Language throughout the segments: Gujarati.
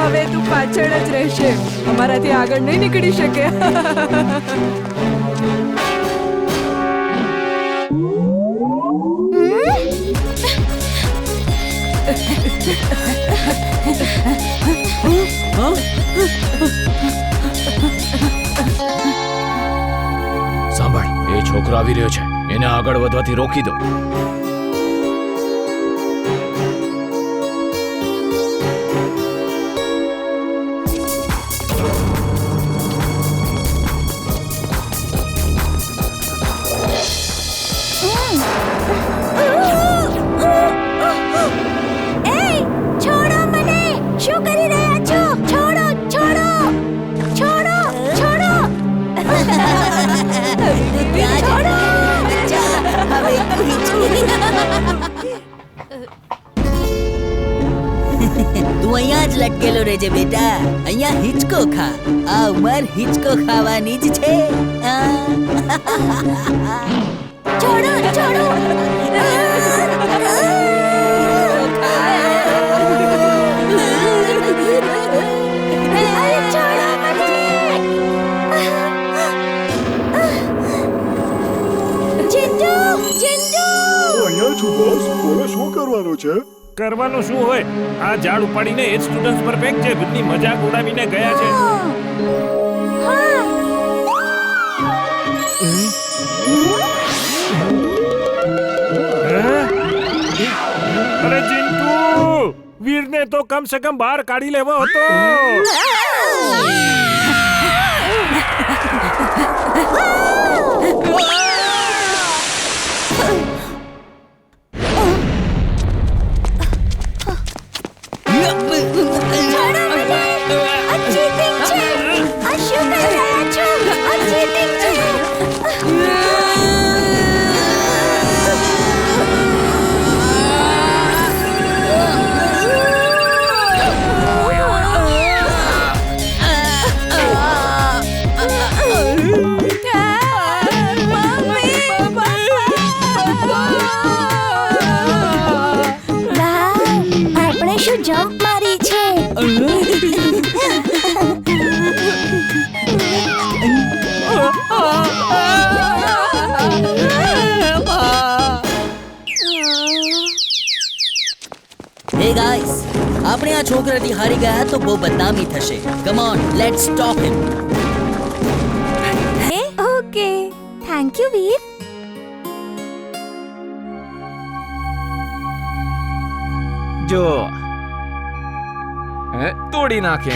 હવે તું પાછળ જ રહેશે, અમારાથી આગળ નહીં નીકળી શકે. સાંભળ, એ છોકરો આવી રહ્યો છે, એને આગળ વધવાથી રોકી દો. તું અહીંયા જ લટકેલો રહેજે બેટા, અહીંયા હિચકો ખા. આ ઉંમર હિચકો ખાવાની જ છે. છોડો છોડો. કરવાનું શું હોય, આ ઝાડ ઉપાડીને એ સ્ટુડન્ટ્સ પર ફેંક છે. બધી મજાક ઉડાવીને ગયા છે. અરે ચિંટુ, વીરને તો કમ સે કમ બહાર કાઢી લેવો હતો. જમ્પ મારી છે. Hey guys, આપણે આ છોકરાથી હારી ગયા તો બહુ બદનામી થશે. Come on, let's stop him. Okay, thank you Veer. જો તોડી નાખે.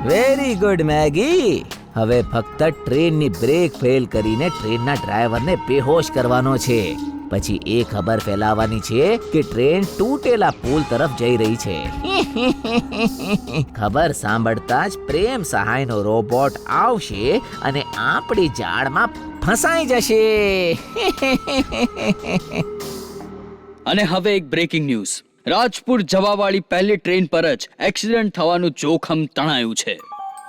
Very good Maggie. હવે ફક્ત ટ્રેનની બ્રેક ફેલ કરીને ટ્રેનના ડ્રાઈવરને બેહોશ કરવાનો છે. પછી એ ખબર ફેલાવવાની છે કે ટ્રેન તૂટેલા પુલ તરફ જઈ રહી છે. ખબર સાંભળતા જ પ્રેમ સહાયનો રોબોટ આવશે અને આપણી જાળમાં ફસાઈ જશે. અને હવે એક બ્રેકિંગ ન્યૂઝ. રાજપુર જવાવાળી પહેલી ટ્રેન પર જ એક્સિડન્ટ થવાનું જોખમ તણાયું છે.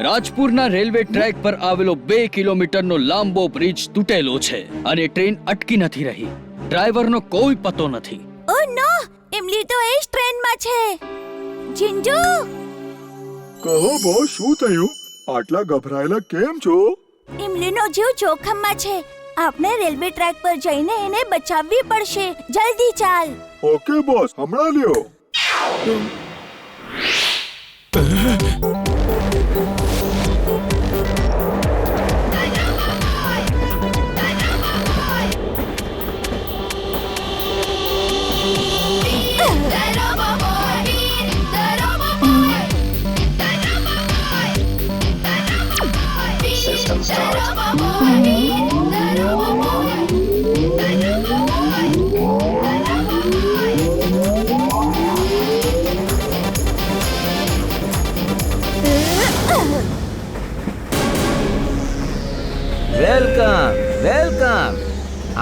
રાજપુરના રેલવે ટ્રેક પર આવેલો 2 કિલોમીટરનો લાંબો બ્રિજ તૂટેલો છે અને ટ્રેન અટકી નથી રહી. ડ્રાઈવરનો કોઈ પતો નથી. ઓ નો, ઇમલી તો એ જ ટ્રેનમાં છે. જિંજુ, કહો બોસ, શું થયું? આટલા ગભરાયેલા કેમ છો? ઇમલીનો જીવ જોખમમાં છે. આપણે રેલવે ટ્રેક પર જઈને એને બચાવવી પડશે. જલ્દી ચાલ. ઓકે બોસ, હમણાં લ્યો. વેલકમ.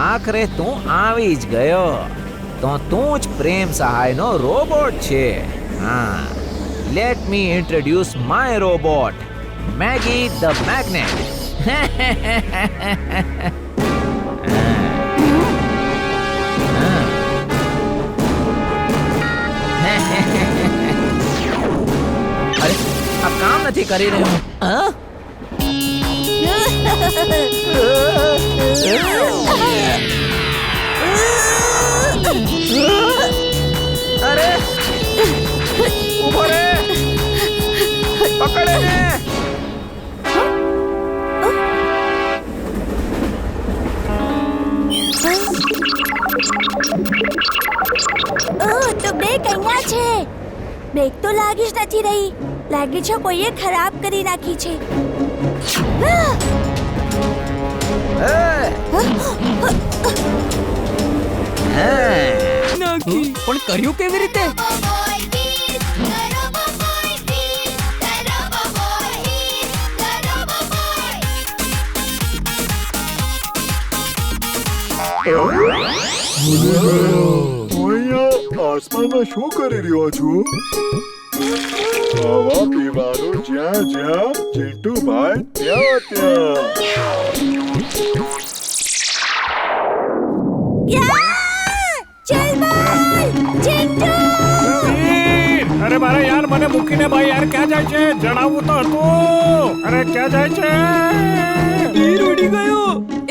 આખરે તું આવી જ ગયો. તો તું જ પ્રેમ સહાયનો રોબોટ છે. હા, let me introduce my robot, Maggi the magnet. અરે આ કામ નથી કરી રહ્યું. હા? અરે ઉભો રે, પકડે ને. તો બ્રેક અહીંયા છે. બ્રેક તો લાગી જ નથી રહી. લાગે છે કોઈએ ખરાબ કરી નાખી છે. પણ કર્યું કેવી રીતે? અહીંયા આસમાનમાં શું કરી રહ્યો છું? ખાવા પીવાનું જ્યાં જ્યાં, ચિંટુભાઈ ત્યાં ત્યાં. વીર! અરે મારે યાર, મને મૂકીને ભાઈ યાર ક્યાં જાય છે? જણાવવું તો હતું. અરે ક્યાં જાય છે? વીર ઉડી ગયો.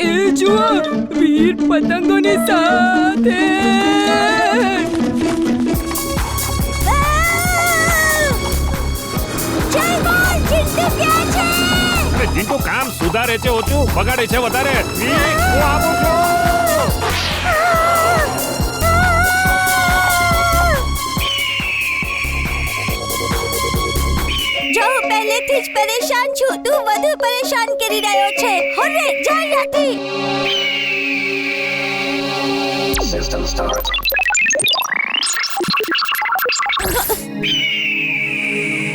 એ જુઓ, વીર પતંગોની સાથે. અરે જીંટુ કામ સુધારે છે ઓછું, બગાડે છે વધારે. વીર, હું આવું છું. જો હું પહેલેથી જ પરેશાન છું, તું વધુ પરેશાન કરી રહ્યો છે. હવે જા અહીંયાથી.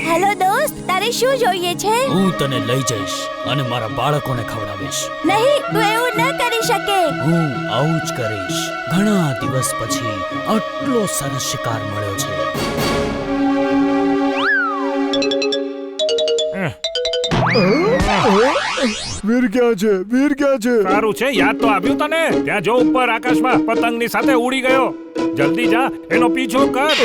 હેલો દોસ્ત, તારે શું જોઈએ છે? હું તને લઈ જઈશ અને મારા બાળકોને ખવડાવીશ. નહીં, તું એવું ન કરી શકે. હું આવું જ કરીશ. ઘણા દિવસ પછી આટલો સરસ શિકાર મળ્યો છે. વીર ક્યાં છે? વીર ક્યાં છે? સારું છે, યાદ તો આવ્યું તને. ત્યાં જો ઉપર આકાશમાં પતંગની સાથે ઉડી ગયો. જલ્દી જા, એનો પીછો કર.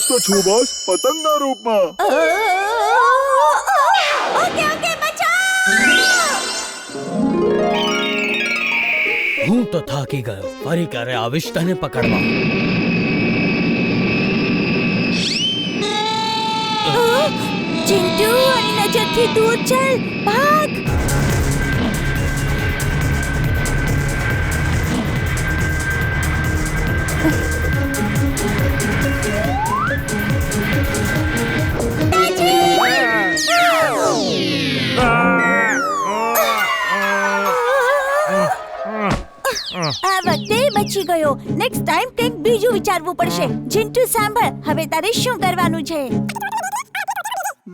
તો છું બોસ, પતંગના રૂપમાં. ઓકે ઓકે, બચાવ. હું તો થાકી ગયો. ફરી ક્યારે આવીશ તને પકડવા? ચિંટુ, આની નજરથી દૂર ચાલ. ભાગ. આ વખતે બચી ગયો. નેક્સ્ટ ટાઈમ કંઈક બીજું વિચારવું પડશે. ચિંટુ સાંભળ, હવે તારે શું કરવાનું છે?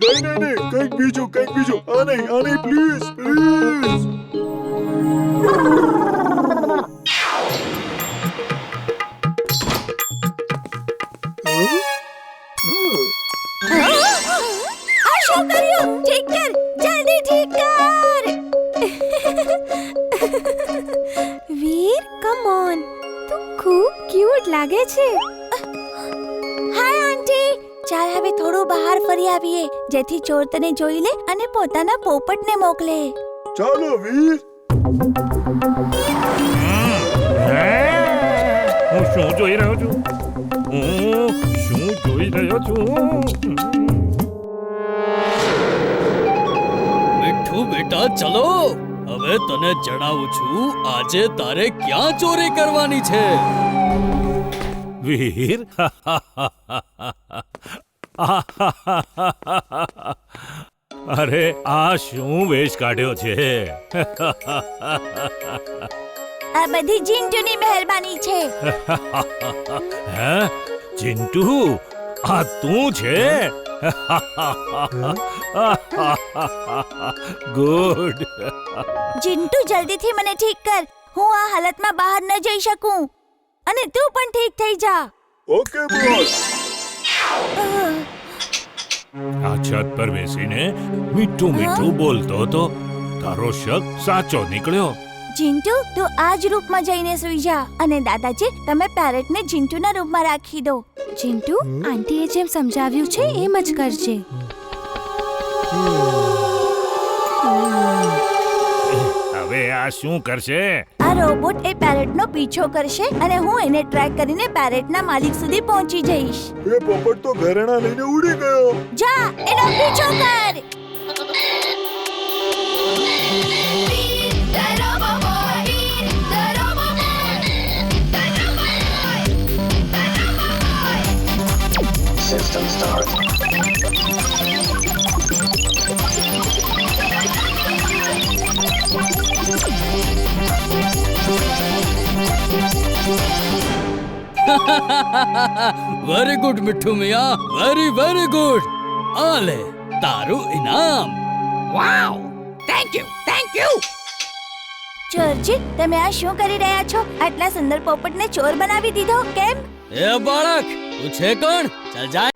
નહીં નહીં નહીં, કંઈક બીજું, કંઈક બીજું. આ નહીં, પ્લીઝ પ્લીઝ. આ શું કર્યું? ઠીક કર, જલ્દી ઠીક કર. વીર, કમ ઓન. તું ખૂબ ક્યુટ લાગે છે. હાય આંટી, ચાલ હવે થોડું બહાર ફરી આવીએ, જેથી ચોર તને જોઈ લે અને પોતાના પોપટને મોકલે. ચાલો વીર. હું શું જોઈ રહ્યો છું? મિઠ્ઠુ બેટા, ચલો. હવે તને જણાવું છું આજે તારે ક્યાં ચોરી કરવાની છે. વીર અરે આ શું વેશ કાઢ્યો છે આ બધી ચિંટુની મહેરબાની છે. હે ચિંટુ આ તું છે ગુડ ચિંટુ જલ્દીથી મને ઠીક કર. હું આ હાલતમાં બહાર ન જઈ શકું. અને તું પણ ઠીક થઈ જા. Okay boss. આ છત પર બેસીને મીઠું મીઠું બોલતો હતો. તારો શક સાચો નીકળ્યો. ચિંટુ તું આ જ રૂપમાં જઈને સૂઈ જા. અને દાદાજી તમે પેરેટને ચિંટુના રૂપમાં રાખી દો. ચિંટુ આંટીએ જેમ સમજાવ્યું છે એમ જ કરજે. હવે આ શું કરશે? આ રોબોટ એ પેરેટનો પીછો કરશે અને હું એને ટ્રેક કરીને પેરેટના માલિક સુધી પહોંચી જઈશ. એ પોપટ તો ઘરેણા લઈને ઉડી ગયો. જા એનો પીછો કર. Very good Mitthu Miya, very very good. આ લે તારું ઇનામ. વાવ, થેન્ક યુ. ચોરજી તમે આ શું કરી રહ્યા છો? આટલા સુંદર પોપટને ચોર બનાવી દીધો કેમ? એ બાળક તું છે કોણ? ચાલ જા